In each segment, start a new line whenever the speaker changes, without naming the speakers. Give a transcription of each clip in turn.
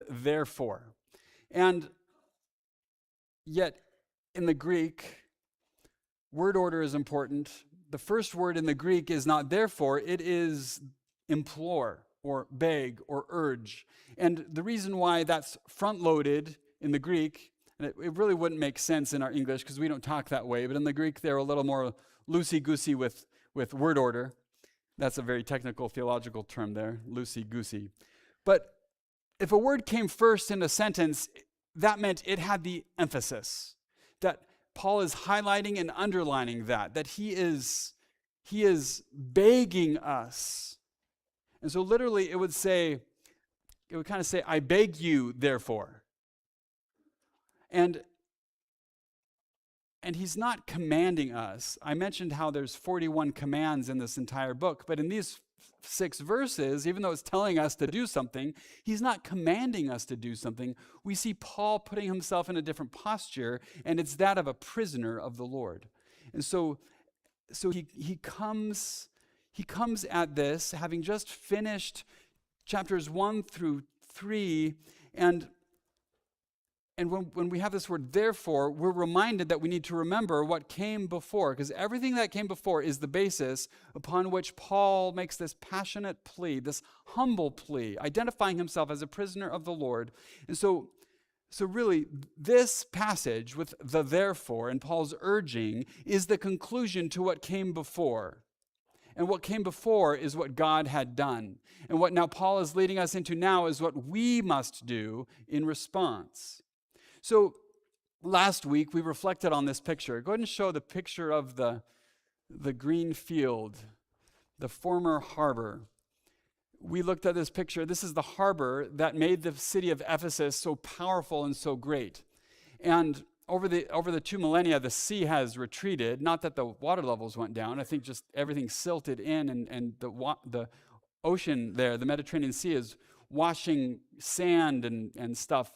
therefore. And yet, in the Greek, word order is important. The first word in the Greek is not therefore, it is implore or beg or urge. And the reason why that's front-loaded in the Greek, and it really wouldn't make sense in our English because we don't talk that way, but in the Greek they're a little more loosey-goosey with word order. That's a very technical theological term there, loosey-goosey. But if a word came first in a sentence, that meant it had the emphasis. That Paul is highlighting and underlining that he is begging us. And so literally it would kind of say, I beg you, therefore. And he's not commanding us. I mentioned how there's 41 commands in this entire book, but in these 6 verses, even though it's telling us to do something, he's not commanding us to do something. We see Paul putting himself in a different posture, and it's that of a prisoner of the Lord. And so he comes at this, having just finished chapters 1 through 3, and when we have this word therefore, we're reminded that we need to remember what came before, because everything that came before is the basis upon which Paul makes this passionate plea, this humble plea, identifying himself as a prisoner of the Lord. And so really, this passage with the therefore and Paul's urging is the conclusion to what came before. And what came before is what God had done. And what now Paul is leading us into now is what we must do in response. So last week we reflected on this picture. Go ahead and show the picture of the green field, the former harbor. We looked at this picture. This is the harbor that made the city of Ephesus so powerful and so great. And over the 2 millennia, the sea has retreated. Not that the water levels went down. I think just everything silted in, and the ocean there, the Mediterranean Sea, is washing sand and stuff.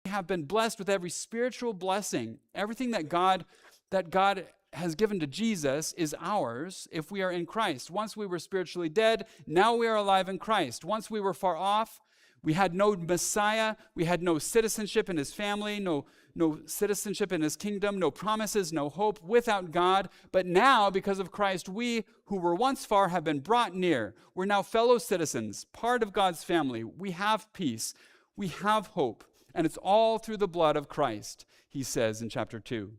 Have been blessed with every spiritual blessing. Everything that God has given to Jesus is ours if we are in Christ. Once we were spiritually dead, now we are alive in Christ. Once we were far off, we had no Messiah, we had no citizenship in his family, no citizenship in his kingdom, no promises, no hope without God. But now, because of Christ, we who were once far have been brought near. We're now fellow citizens, part of God's family. We have peace. We have hope. And it's all through the blood of Christ, he says in chapter 2.